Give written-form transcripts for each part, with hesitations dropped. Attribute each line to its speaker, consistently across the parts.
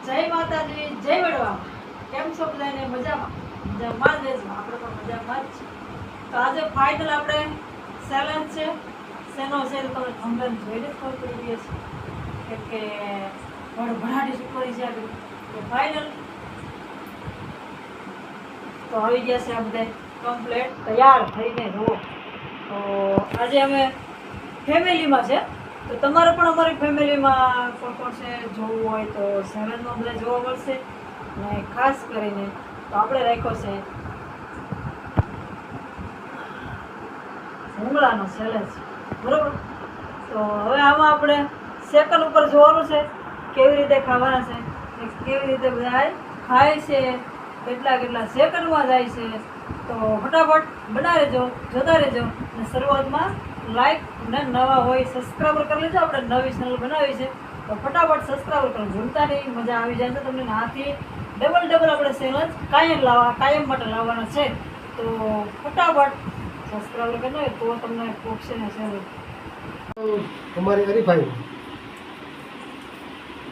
Speaker 1: જય માતાજી, જય વડવા. કેમ છો બધાને? મજામાં? મજામાં જ રહેજો. આપણે પણ મજામાં જ છીએ. તો આજે ફાઇનલ આપણે ચેલેન્જ છે. શેનો છે તો તમને થંબનેલ જોઈને જ ખબર પડી ગઈ છે. કેમ કે ભડાટી શીખવાડી છે આગળ. તો ફાઇનલ તો આવી ગયા છે આ બધા કમ્પ્લીટ તૈયાર થઈને જુઓ. તો આજે અમે ફેમિલીમાં છે. તો તમારે પણ અમારી ફેમિલીમાં કોણ કોણ છે જોવું હોય તો ચેલેન્જમાં બધા જોવા મળશે. અને ખાસ કરીને તો આપણે રાખ્યો છે ભૂંગળાનો ચેલેન્જ, બરોબર? તો હવે આમાં આપણે સેકન્ડ ઉપર જોવાનું છે કેવી રીતે ખાવાના છે, કેવી રીતે બધા ખાય છે, કેટલા સેકન્ડમાં જાય છે. તો ફટાફટ બનાવી રહેજો, જોતા રહેજો. અને શરૂઆતમાં લાઈક ને નવા હોય સબસ્ક્રાઈબર કરી લેજો. આપણે નવી ચેનલ બનાવી છે તો ફટાફટ સબસ્ક્રાઈબર કરો, ભૂલતા નહીં. મજા આવી જાય છે તમને. આથી ડબલ આપણે ચેલેન્જ કાયમ માટે લાવવાના છે. તો ફટાફટ સબસ્ક્રાઈબર કરી લો તો તમને પોગશે ને ચેનલ.
Speaker 2: તમારી હરીફાઈ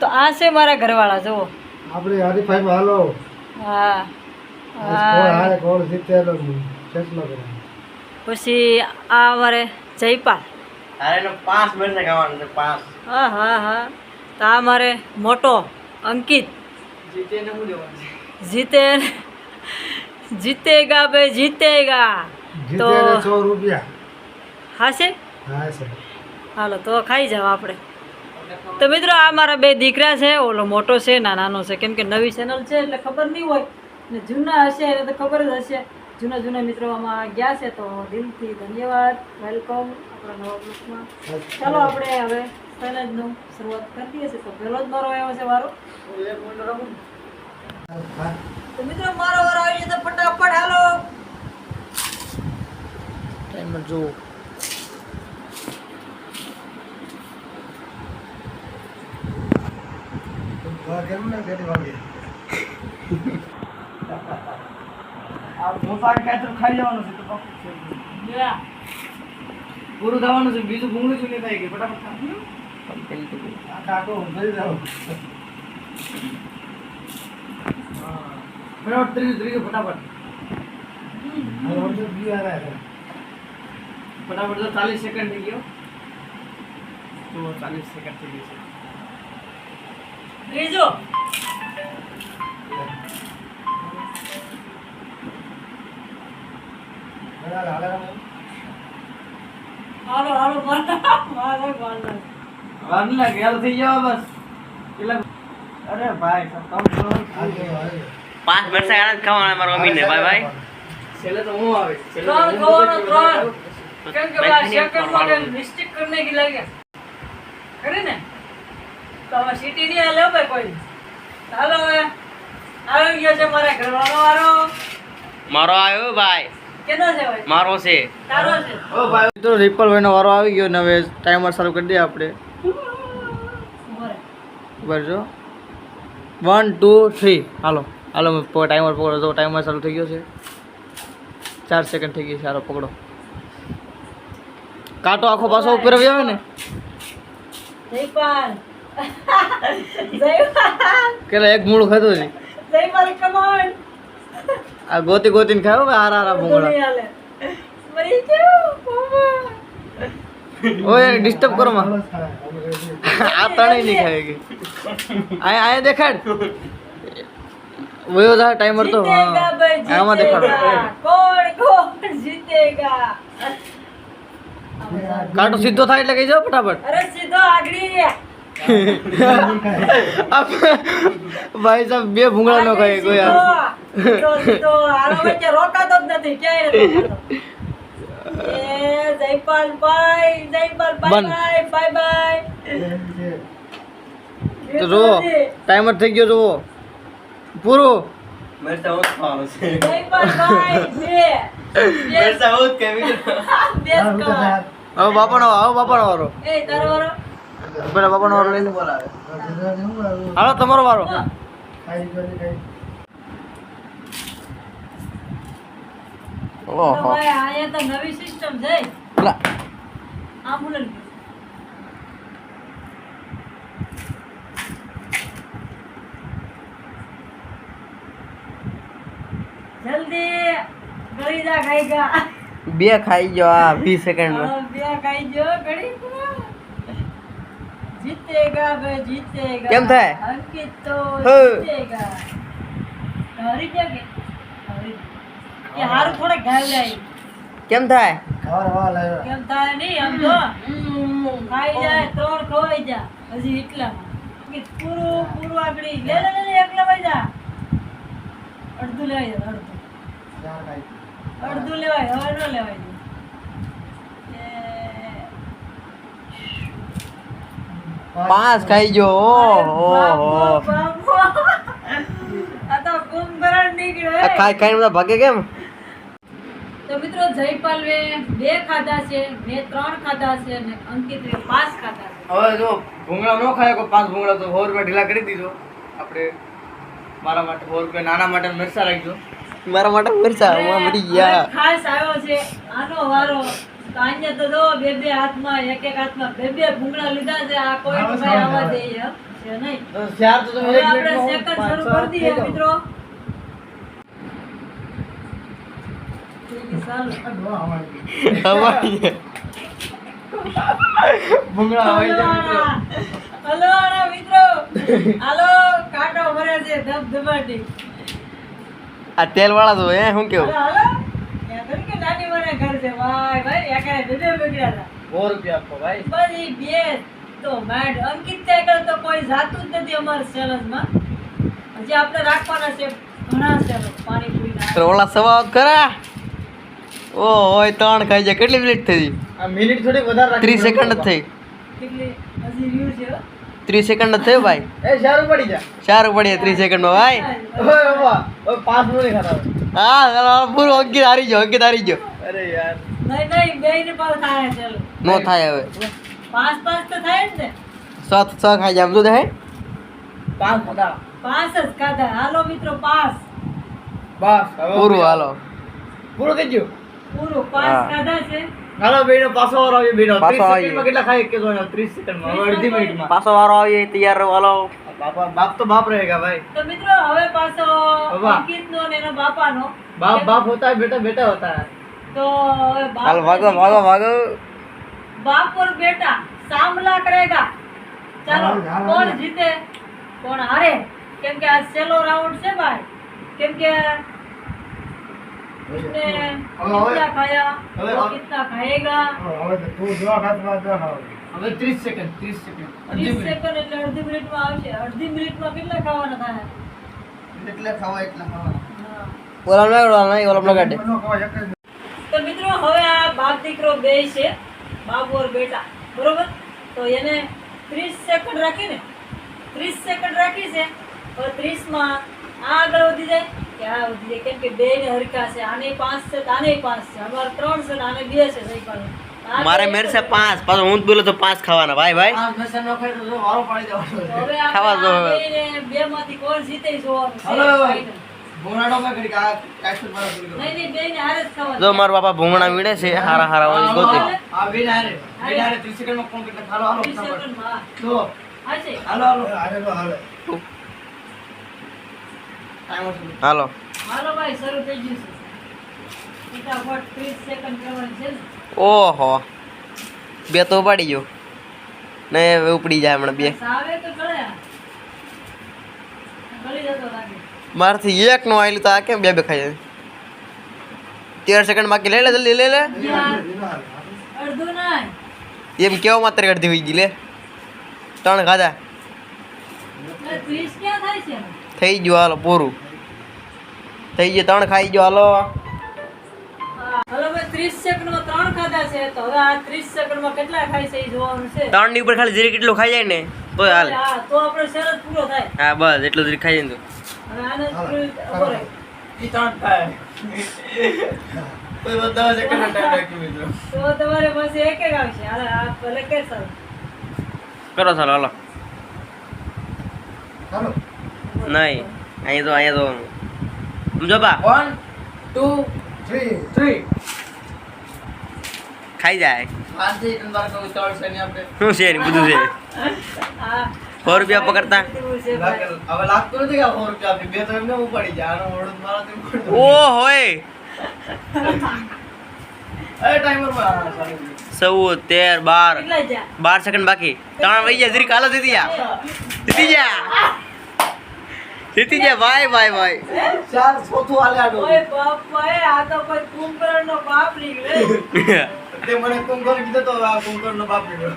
Speaker 1: તો આ છે મારા ઘરવાળા, જુઓ.
Speaker 2: આપણે હરીફાઈમાં હાલો.
Speaker 1: હા
Speaker 2: કોણ હારે કોણ જીતે એનો ફેસલો કરે.
Speaker 1: પછી આ અમારે જયપાલ.
Speaker 3: અરે એનો 5 મિનિટ ખાવાનું છે 5.
Speaker 1: હા. તો આ મારે મોટો અંકિત.
Speaker 3: જીતેને શું દેવાનું છે?
Speaker 1: જીતેગા ભાઈ જીતેગા. તો
Speaker 2: જીતે 100 રૂપિયા.
Speaker 1: હા છે.
Speaker 2: હા સર.
Speaker 1: હાલો તો ખાઈ જાવ આપણે. તો મિત્રો આ મારા બે દીકરા છે. ઓલો મોટો છે, નાનો છે. કેમ કે નવી ચેનલ છે એટલે ખબર નહીં હોય, ને જૂના હશે એટલે તો ખબર જ હશે. જૂના મિત્રો આમાં ગયા છે તો દિલથી ધન્યવાદ, વેલકમ આપણા નવા ગ્રુપમાં. ચાલો આપણે હવે ચેલેન્જનું શરૂઆત કરી દઈએ છીએ. તો પહેલો જ મારો આવ્યો છે વારો. તો મિત્રો મારો વારો આવી જાય તો ફટાફટ હાલો.
Speaker 3: ટાઈમર જુઓ.
Speaker 2: કેમ ના કેટી વાગે
Speaker 3: આ મોસા કાય તો ખાઈ જવાનું છે તો પાકું છે. પૂરું થવાનું છે. બીજું ભૂંગળું ચૂલી થાય કે ફટાફટ ખા.
Speaker 2: આ કાકો ભરી જાવ.
Speaker 3: ફટાફટ ત્રીજું ફટાફટ.
Speaker 2: આ ઓર્ડર બી આ રહ્યા છે.
Speaker 3: ફટાફટ તો 40 સેકન્ડ થઈ ગયો. તો 40 સેકન્ડ થઈ ગઈ છે.
Speaker 1: ત્રીજો.
Speaker 2: હાલ હાલ
Speaker 1: હાલો મારે
Speaker 3: વાર ન લાગે. હાલ થઈ જાવ બસ. કેટલા? અરે ભાઈ કમ કરો.
Speaker 2: હાલ
Speaker 4: 5 મિનિટ આનંદ ખાવાના મારા મમ્મીને. Bye bye.
Speaker 3: છેલ્લે તો હું આવે.
Speaker 1: ત્રણ ખવાનો ત્રણ. કેમ કે આ સેકન્ડ માં મિસ્ટેક કરને કી લાગે કરે ને. તો હવે સિટી ની આલે ભાઈ કોઈ. ચાલો હવે આવી ગયો છે મારા ઘરવાળો વારો.
Speaker 4: મારો આવ્યો ભાઈ.
Speaker 1: કેનો છે ભાઈ?
Speaker 4: મારો છે.
Speaker 1: તારો છે.
Speaker 3: ઓ ભાઈ મિત્રો રિપલ ભાઈનો વારો આવી ગયો ને હવે ટાઈમર ચાલુ કરી દઈએ આપણે.
Speaker 1: ઉભરે.
Speaker 3: બરાબર 1 2 3 હાલો ટાઈમર પકડો. તો ટાઈમર ચાલુ થઈ ગયો છે. 4 સેકન્ડ થઈ ગઈ છે. હાલો પકડો. કાંટો આખો પાછો ઉપર આવી આવે ને.
Speaker 1: જયપાલ. જયપાલ.
Speaker 3: કેટલા એક મૂળું ખાધું છે.
Speaker 1: Jaypal come on.
Speaker 3: આ ગોતીને ખાયો ભાઈ. હારા ભૂંગળા.
Speaker 1: મરી જાવ મામા.
Speaker 3: ઓય ડિસ્ટર્બ કરો માં. આ ત્રણેય નહીં ખાય કે આયા દેખાડ. વયો જા ટાઈમર તો.
Speaker 1: જીતેગા ભાઈ જીતેગા.
Speaker 3: આમાં દેખાડો.
Speaker 1: કોણ જીતેગા.
Speaker 3: કાંટો સીધો થાય એટલે કહી જાઓ ફટાફટ.
Speaker 1: અરે સીધો આગળી.
Speaker 3: ભાઈ સાહેબ બે ભૂંગળા નો ખાય કોઈ.
Speaker 1: સીધો હાલો વચ્ચે રોકાતો જ નથી ક્યાંય નથી રોકાતો. એ જયપાલ બાય
Speaker 3: બંધ.
Speaker 1: બાય.
Speaker 3: તો જુઓ ટાઈમર થઈ ગયો. જુઓ પૂરું.
Speaker 4: મરસા હોત ખાવાનું છે.
Speaker 1: જયપાલ બાય બે.
Speaker 4: મરસા હોત કેવી.
Speaker 1: બેસ કર.
Speaker 3: હવે બાપાનો વારો.
Speaker 1: એ તારો વારો.
Speaker 3: પેલા બાપાનો વારો લઈને
Speaker 4: બોલાવે.
Speaker 3: હાલો તમારો વારો.
Speaker 2: ખાઈ ગયો.
Speaker 3: ઓહો
Speaker 1: ભાઈ આયા તો નવી સિસ્ટમ છે.
Speaker 3: પેલા
Speaker 1: આમ્બુલન્સ. ઘડી જા ખાઈ જા.
Speaker 4: બે ખાઈ ગયો આ 20 સેકન્ડમાં.
Speaker 1: હા, બે ખાઈ જો ઘડી. જીતેગા બે જીતેગા.
Speaker 4: કેમ થાય?
Speaker 1: અંકિત તો
Speaker 4: હે.
Speaker 1: જીતેગા. હરી ગયા કે? હરી. કે હારું થોડે ઘાવડાય.
Speaker 4: કેમ થાય?
Speaker 2: ખાવા લાવ્યા
Speaker 1: કેમ થાય નહીં આમ જો. ખાઈ જાય 3 ખવાઈ જા. હજી એટલામાં. કે પૂરું આગળ લે એકલા વઈ જા. અડધું લેવાય જા, અડધું.
Speaker 2: ચાર ખાઈ
Speaker 1: અડધું લેવાય હવે ન લેવાય જા.
Speaker 4: પાંચ ખાઈ ગયો. ઓહો.
Speaker 1: આ તો કુંભકરણ નીકળ્યો.
Speaker 4: ખાઈ ખાઈને બધા ભાગે કેમ?
Speaker 1: તો મિત્રો જયપાલવે 2 ખાધા છે, મેં 3 ખાધા છે અને અંકિતે 5 ખાધા છે.
Speaker 3: હવે જો ભૂંગળા ન ખાય કોઈ 5 ભૂંગળા તો 100 રૂપિયા ઢીલા કરી દીધો આપણે. મારા માટે 100 રૂપિયા, નાના માટે મરચા રાખજો.
Speaker 4: મારા માટે મરચા મરી ગયા.
Speaker 1: હવે ખાસ આવ્યો છે આનો વારો. તો અહીંયા તો જો બે હાથમાં એક હાથમાં બે ભૂંગળા લીધા છે. આ કોઈ ભાઈ આવવા દે એમ છે નહીં.
Speaker 3: તો ચાર તો તમે
Speaker 1: હવે
Speaker 3: એક
Speaker 1: આપણે
Speaker 3: મિનિટમાં
Speaker 1: સેકન્ડ
Speaker 3: પાંચ,
Speaker 1: શરૂ
Speaker 3: છ
Speaker 1: કરી દઈએ
Speaker 3: થઈ
Speaker 1: મિત્રો.
Speaker 3: જાઓ. હવાઈ ભૂંગળા હવાઈ જાય મિત્રો.
Speaker 1: હલો મિત્રો, હાલો કાંટો ભરે છે ધબધબાટી.
Speaker 4: આ તેલ વાળા તો હે શું કેવું?
Speaker 1: હાલો ત્યાં ઘર કે નાની મને ઘર છે ભાઈ એકાએ બે બગડ્યા હતા.
Speaker 3: 100 રૂપિયા આપો ભાઈ.
Speaker 1: બધી બે તો માંડ અંકિત ત્યાં તો કોઈ જાતું જ નથી અમારા ચેલેન્જમાં. હજી આપણે રાખવાના છે ઘણા ચેલેન્જ પાણીપુરીના.
Speaker 4: તો ઓલા સવા કરા. ઓ હોય 3 ખાઈ જાય. કેટલી મિનિટ થઈ?
Speaker 3: આ મિનિટ થોડી વધારે રાખી
Speaker 4: 30 સેકન્ડ જ થઈ.
Speaker 1: કેટલી હજી વ્યૂ છે હો.
Speaker 4: 30 સેકન્ડ જ થયું ભાઈ.
Speaker 3: એ સારું પડી જા.
Speaker 4: સારું પડીએ 30 સેકન્ડમાં ભાઈ.
Speaker 3: ઓય બાબા ઓય 5 નો નહીં ખાતા.
Speaker 4: હા ચાલો પૂરું અંકિત હારી ગયો. અંકિત હારી ગયો.
Speaker 3: અરે યાર
Speaker 1: નહીં બેયને પણ થાય ચાલો.
Speaker 4: નો થાય હવે.
Speaker 1: 5 તો થાય જ ને.
Speaker 4: 7 ખાઈ જાય. આમ તો હે
Speaker 3: 5 ખાતા.
Speaker 1: 5 જ ખાધા. હાલો મિત્રો 5
Speaker 3: બસ હવે
Speaker 4: પૂરું હાલો.
Speaker 3: પૂરું થઈ ગયું.
Speaker 1: પૂરું 5
Speaker 4: હા.
Speaker 1: ખાધા છે.
Speaker 3: હાલો બેનો પાછો વાર આવ્યો બેનો.
Speaker 4: પાછો
Speaker 3: 30
Speaker 4: આવ્યો.
Speaker 3: સેકન્ડમાં કેટલા ખાઈ કે જો 30 સેકન્ડમાં હવે અડધી મિનિટમાં.
Speaker 4: પાછો વારો આવીએ તૈયાર રહો હાલો.
Speaker 3: બાપા બાપ તો બાપ रहेगा भाई.
Speaker 1: તો મિત્રો હવે પાછો
Speaker 3: બાબા.
Speaker 1: અંકિતનો અને એના બાપાનો.
Speaker 3: बाप बाप होता है बेटा बेटा होता है.
Speaker 1: તો હવે
Speaker 4: હાલ
Speaker 1: બાપ
Speaker 4: ભાગો ભાગો ભાગો.
Speaker 1: बाप और बेटा सामला करेगा. चलो
Speaker 2: हार,
Speaker 1: कौन
Speaker 2: हार।
Speaker 1: जीते कौन हारे. केम के आज सेलो राउंड से भाई. केम के उसने कितना खाया
Speaker 3: હવે
Speaker 1: वो कितना खाएगा.
Speaker 2: હવે તો તું જો ખાતમાં જો ખાવ
Speaker 3: હવે 30 સેકન્ડ 30 સેકન્ડ
Speaker 1: 30 સેકન્ડ એટલે અડધી મિનિટમાં આવશે. અડધી મિનિટમાં કેટલા ખાવાના થાય.
Speaker 3: એટલે ખાવા એટલા ખાવા.
Speaker 1: હા.
Speaker 4: ઓલા નહીં ઓલા કાઢે.
Speaker 2: મનો ખવા એક જ
Speaker 1: તો મિત્રો હવે આ બાપ દીકરો બે છે. બાપ ઓર બેટા બરોબર. તો એને 30 સેકન્ડ રાખીને 30 સેકન્ડ રાખી છે. હવે 30 માં આ આગળ વધી જાય કે આ વધી જાય. કેમ કે બે ને હરખા છે. આને 5 છે તો આને 5 છે. અમારે 3 છે ને આને 2 છે. સહી પાડો. આ
Speaker 4: મારે
Speaker 1: બે
Speaker 4: મેરે
Speaker 1: છે.
Speaker 4: સે 5 પાછો હું જ બોલો તો 5 ખાવાના ભાઈ ભાઈ.
Speaker 3: આ મેસેજ ન ખાય તો જો વારો પાડી
Speaker 1: તો
Speaker 3: જવાનો.
Speaker 1: હવે
Speaker 4: ખાવા દો
Speaker 1: આપણે
Speaker 4: હવે.
Speaker 1: આ બેને બેમાંથી કોણ જીતે એ જોવાનું છે.
Speaker 3: હાલો.
Speaker 1: final.
Speaker 3: બોનાડો માં કરી આ કાઈસર મારા પૂરી કરો.
Speaker 1: નહીં બેને હારે જ ખાવાનું.
Speaker 4: જો મારા બાપા ભૂંગણા વીડે છે હારા હારા હોય ગોતે.
Speaker 3: આ બેન હારે 30 સેકન્ડમાં કોણ કેટલા હાલો હાલો
Speaker 1: 30
Speaker 3: ફટાફટ.
Speaker 1: સેકન્ડમાં.
Speaker 3: જો
Speaker 1: હા છે.
Speaker 3: હાલો હાલો
Speaker 2: હારે તો હાલે
Speaker 3: ટાઈમર શરૂ.
Speaker 4: હાલો.
Speaker 1: હાલો ભાઈ શરૂ થઈ ગયું છે. ફટાફટ 30 સેકન્ડ કરવાની છે ને.
Speaker 4: ઓહો બે તો પડી ગયો ને હવે ઉપડી જાય હમણાં બે.
Speaker 1: સાવે તો ગળ્યા. ગળી જતો લાગે.
Speaker 4: મારથી એક નો આવેલું તો આ કેમ બે બે ખાઈ જાય. 13 સેકન્ડ બાકી લે લે જલ્દી લે લે.
Speaker 1: અડધું નાય.
Speaker 4: એમ કેવો માત્ર અડધી હોઈ ગઈ લે. 3 ખાધા
Speaker 1: 30 ક્યાં થાય છે.
Speaker 4: થઈ ગયું હાલો પૂરું થઈ ગયું. 3 ખાઈ ગયો હાલો.
Speaker 1: હાલો ભાઈ 30 સેકન્ડમાં 3 ખાધા છે. તો હવે આ 30 સેકન્ડમાં કેટલા ખાય છે એ જોવાનું છે.
Speaker 4: 3 ની ઉપર ખાલી જરી કેટલું ખાઈ જાય ને તો હાલે.
Speaker 1: હા તો આપણો શરત પૂરો થાય.
Speaker 4: હા બસ એટલું જરી ખાઈ જાય ને તો.
Speaker 1: હવે આને ઉભો રહે.
Speaker 3: ઈ ત્રણ થાય. કોઈ બધા સેકન્ડ ટાઈમ રાખ્યો મિત્રો.
Speaker 1: તો તમારે પાસે એક એક આવશે. હાલે આ ભલે કે સારું.
Speaker 4: કરો ચાલો હાલો.
Speaker 2: હાલો
Speaker 4: નહીં અહીંયા તો સમજો બા
Speaker 3: 1 2
Speaker 2: 3
Speaker 3: 3
Speaker 4: ખાઈ જાય.
Speaker 3: આથી તમારે કોઈ ત્રણ છે ને આપણે
Speaker 4: શું છે ને બધું છે.
Speaker 1: આ
Speaker 4: 100 રૂપિયા પકડતા.
Speaker 1: છે ભાઈ.
Speaker 3: હવે લાગતું નથી કે 100 રૂપિયા આપી બે તો એમને ઉપાડી જાય આનો ઓળખ મારા તો
Speaker 4: ઓ હોય
Speaker 3: ટાઈમર
Speaker 4: 14 12
Speaker 1: કેટલા જા
Speaker 4: 12 સેકન્ડ બાકી 3 વહી ગયા જરીક હાલો જીતી જા ભાઈ
Speaker 3: ચાર ચોથું હાલે આડો
Speaker 1: ઓય બાપા એ આ તો કોઈ કુંભકર્ણનો બાપ નીકળે
Speaker 3: તે મને કુંભકર્ણ કીધો તો આ કુંભકર્ણનો બાપ નીકળ્યો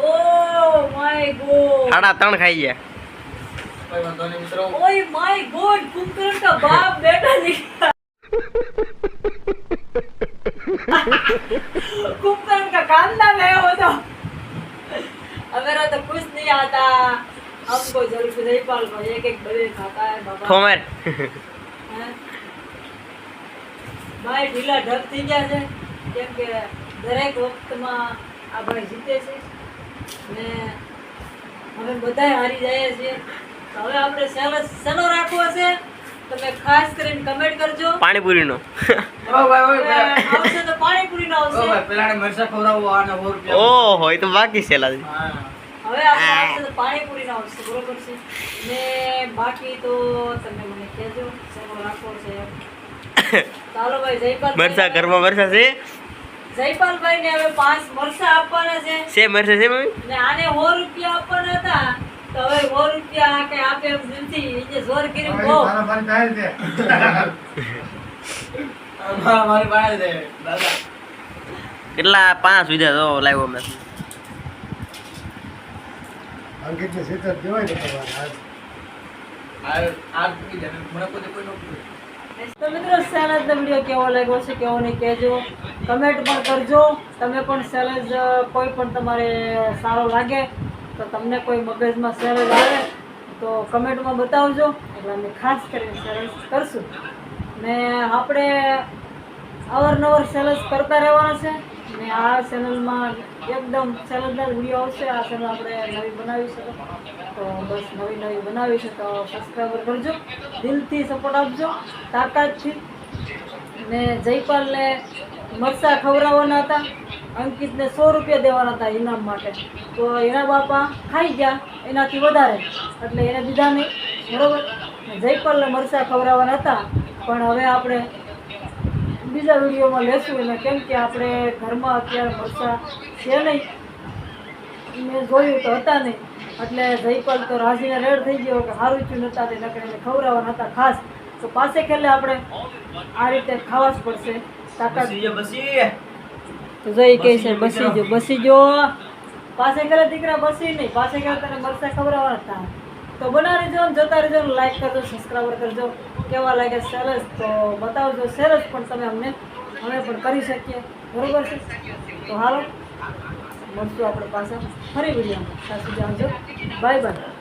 Speaker 1: ઓ માય ગોડ
Speaker 4: સાડા 3 ખાઈ ગયા
Speaker 3: કોઈ વાંધો નહીં મિત્રો
Speaker 1: ओए माय गॉड कुंभकर्ण का बाप बेटा निकला कुंभकर्ण का खानदान है वो तो हमारा तो कुछ नहीं आता हमको जरूर से नहीं पाल को एक एक बड़े खाता है बाबा
Speaker 4: ઠોમેર
Speaker 1: हैं? भाई ढीला ढक થઈ ગયા છે કેમ કે દરેક વખતમાં આ ભાઈ જીતે છે ને અમે બધાય હારી જાય છે તો હવે આપણે સેનો રાખવો છે તમે ખાસ કરીને કમેન્ટ કરજો
Speaker 4: પાણીપુરીનો
Speaker 3: ઓ ભાઈ
Speaker 1: આવશે તો પાણીપુરી નો
Speaker 3: ઓ
Speaker 1: આવશે
Speaker 3: ભાઈ પેલાને મરચા ખવડાવો આને 100 રૂપિયા
Speaker 4: ઓહો એ તો બાકી છે લાજી
Speaker 3: હા
Speaker 1: હવે આપણે આવશે તો પાણીપુરી નો આવશે બરોબર છે ને બાકી તો તમે મને કહેજો સેનો રાખવો છે ચાલો ભાઈ જયપાલ
Speaker 4: મરચા ઘરમાં મરચા છે
Speaker 1: જયપાલભાઈ ને હવે 5 મરચા આપવાના છે
Speaker 4: મરચા છે મમ્મી
Speaker 1: ને આને 100 રૂપિયા આપવાના હતા તો હવે 100 રૂપિયા કે આપે એમ નથી એ જોર કર્યું બહુ
Speaker 3: મારી બહાર છે દાદા
Speaker 4: કેટલા 5 વિધા તો લાવ્યો મેં
Speaker 2: અંકિતને સીધા જ દેવાય ને તમારે આજ.
Speaker 3: આ પૂરી જાય મને કોઈ કોઈ નો પૂરી
Speaker 1: તો મિત્રો સેલેજનો વિડીયો કેવો લાગ્યો છે કેવો નહીં કહેજો કમેન્ટ પણ કરજો તમે પણ સેલેજ કોઈ પણ તમારે સારો લાગે તો તમને કોઈ મગજમાં સેલેજ આવે તો કમેન્ટમાં બતાવજો એટલે અમે ખાસ કરીને સેલેજ કરશું ને આપણે અવારનવાર સેલેજ કરતા રહેવાના છે ને આ ચેનલમાં એકદમ સેલેજના વિડીયો આવશે આ ચેનલ આપણે નવી બનાવી છે તો બસ નવી બનાવી છે તો સબસ્ક્રાઈબર કરજો દિલથી સપોર્ટ આપજો તાકાતથી ને જયપાલને મરચાં ખવડાવવાના હતા અંકિતને 100 રૂપિયા દેવાના હતા ઇનામ માટે તો એના બાપા ખાઈ ગયા એનાથી વધારે એટલે એને દીધા નહીં બરાબર જયપાલને મરચાં ખવડાવવાના હતા પણ હવે આપણે બીજા વિડીયોમાં લેશું એને કેમ કે આપણે ઘરમાં અત્યારે મરચાં છે નહીં મેં જોયું તો હતા નહીં એટલે જયપાલ તો રાજીને રેડ થઈ ગયો કે સારું થયું નહોતા તે નકર એને ખવડાવવાના હતા ખાસ તો પાસે ખેલે આપણે આ રીતે ખાવા જ પડશે તાકાત
Speaker 3: બસી
Speaker 1: તો જઈ કહે છે બસી જો પાસે ખેલે દીકરા બસી નહીં પાસે ખેલે તને મરચાં ખવડાવવાના હતા તો બના રહેજો ને જોતા રહેજો ને લાઈક કરજો સબસ્ક્રાઈબર કરજો કેવા લાગે સરસ તો બતાવજો સરસ પણ તમે અમે પણ કરી શકીએ બરોબર છે તો હાલો મળશું આપણે પાછા ફરી વિડીયોમાં ત્યાં સુધી આવજો બાય બાય